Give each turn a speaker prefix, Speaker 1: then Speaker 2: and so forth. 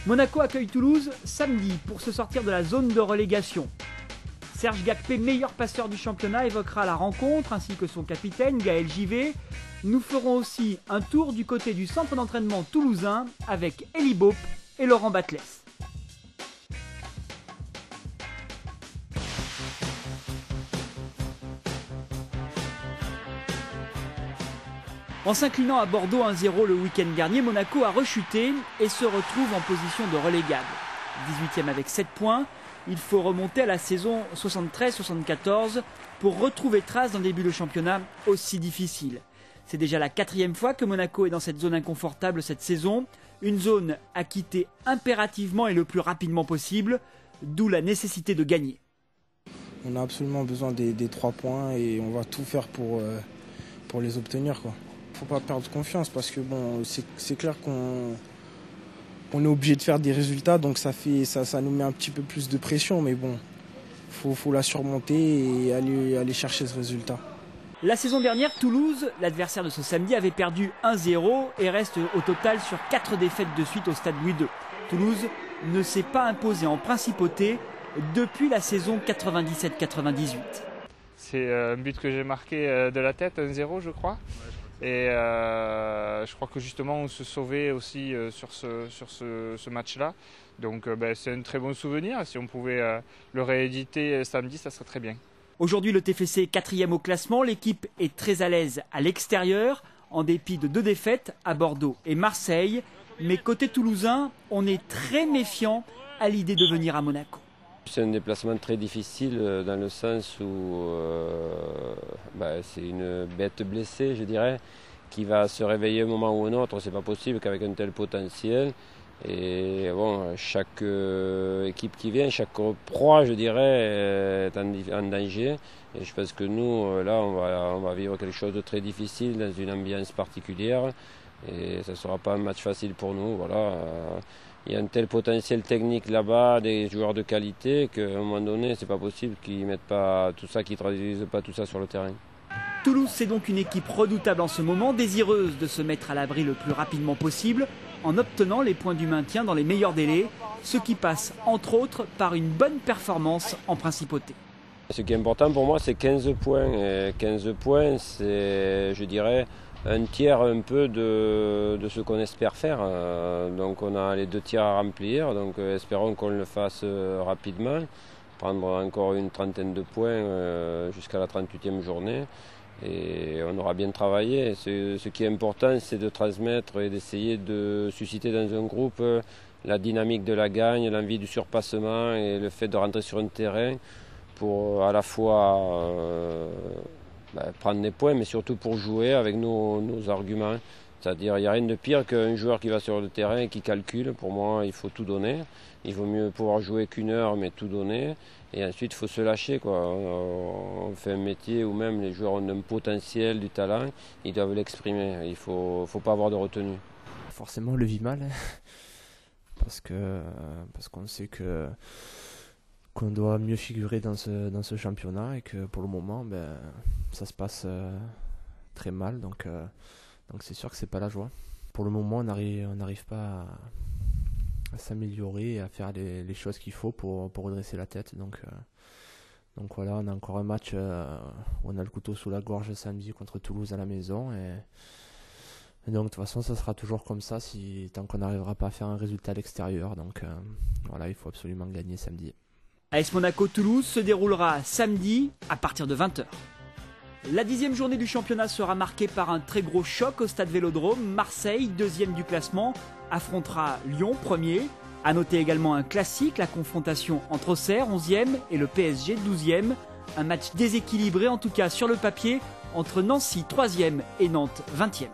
Speaker 1: Monaco accueille Toulouse samedi pour se sortir de la zone de relégation. Serge Gakpé, meilleur passeur du championnat, évoquera la rencontre ainsi que son capitaine Gaël Givet. Nous ferons aussi un tour du côté du centre d'entraînement toulousain avec Elie Baup et Laurent Batles. En s'inclinant à Bordeaux 1-0 le week-end dernier, Monaco a rechuté et se retrouve en position de relégable. 18e avec 7 points, il faut remonter à la saison 73-74 pour retrouver trace d'un début de championnat aussi difficile. C'est déjà la 4e fois que Monaco est dans cette zone inconfortable cette saison, une zone à quitter impérativement et le plus rapidement possible, d'où la nécessité de gagner.
Speaker 2: On a absolument besoin des 3 points et on va tout faire pour les obtenir, quoi. Faut pas perdre confiance parce que bon, c'est clair qu'on est obligé de faire des résultats, donc ça nous met un petit peu plus de pression, mais bon, faut la surmonter et aller chercher ce résultat.
Speaker 1: La saison dernière, Toulouse, l'adversaire de ce samedi, avait perdu 1-0 et reste au total sur 4 défaites de suite au stade Louis II. Toulouse ne s'est pas imposé en principauté depuis la saison 97-98.
Speaker 3: C'est un but que j'ai marqué de la tête, 1-0 je crois. Et je crois que justement on se sauvait aussi sur ce match-là. Donc c'est un très bon souvenir. Si on pouvait le rééditer samedi, ça serait très bien.
Speaker 1: Aujourd'hui, le TFC est 4e au classement. L'équipe est très à l'aise à l'extérieur, en dépit de 2 défaites à Bordeaux et Marseille. Mais côté toulousain, on est très méfiant à l'idée de venir à Monaco.
Speaker 4: C'est un déplacement très difficile dans le sens où c'est une bête blessée, je dirais, qui va se réveiller un moment ou un autre. C'est pas possible qu'avec un tel potentiel. Et bon, chaque équipe qui vient, chaque proie, je dirais, est en danger. Et je pense que nous, là, on va vivre quelque chose de très difficile dans une ambiance particulière. Et ça ne sera pas un match facile pour nous. Voilà. Il y a un tel potentiel technique là-bas, des joueurs de qualité, qu'à un moment donné, c'est pas possible qu'ils mettent pas tout ça, qu'ils traduisent pas tout ça sur le terrain.
Speaker 1: Toulouse, c'est donc une équipe redoutable en ce moment, désireuse de se mettre à l'abri le plus rapidement possible, en obtenant les points du maintien dans les meilleurs délais, ce qui passe entre autres par une bonne performance en principauté.
Speaker 4: Ce qui est important pour moi, c'est 15 points. Et 15 points, c'est, je dirais, un tiers un peu de ce qu'on espère faire. Donc on a les 2 tiers à remplir, donc espérons qu'on le fasse rapidement, prendre encore une trentaine de points jusqu'à la 38e journée. Et on aura bien travaillé. Ce qui est important, c'est de transmettre et d'essayer de susciter dans un groupe la dynamique de la gagne, l'envie du surpassement et le fait de rentrer sur un terrain pour à la fois prendre des points, mais surtout pour jouer avec nos arguments. C'est-à-dire, il n'y a rien de pire qu'un joueur qui va sur le terrain et qui calcule. Pour moi, il faut tout donner. Il vaut mieux pouvoir jouer qu'1 heure, mais tout donner. Et ensuite, il faut se lâcher, quoi. On fait un métier où même les joueurs ont un potentiel, du talent. Ils doivent l'exprimer. Il ne faut pas avoir de retenue.
Speaker 5: Forcément, on le vit mal. Parce qu'on sait qu'on doit mieux figurer dans ce championnat et que pour le moment, ça se passe très mal. Donc c'est sûr que c'est pas la joie. Pour le moment, on n'arrive pas à s'améliorer et à faire les choses qu'il faut pour redresser la tête. Donc voilà, on a encore un match où on a le couteau sous la gorge samedi contre Toulouse à la maison. Et donc de toute façon, ça sera toujours comme ça tant qu'on n'arrivera pas à faire un résultat à l'extérieur. Donc voilà, il faut absolument gagner samedi.
Speaker 1: AS Monaco-Toulouse se déroulera samedi à partir de 20h. La 10e journée du championnat sera marquée par un très gros choc au stade Vélodrome. Marseille, 2e du classement, affrontera Lyon, 1er. A noter également un classique, la confrontation entre Auxerre, 11e, et le PSG, 12e. Un match déséquilibré, en tout cas sur le papier, entre Nancy, 3e, et Nantes, 20e.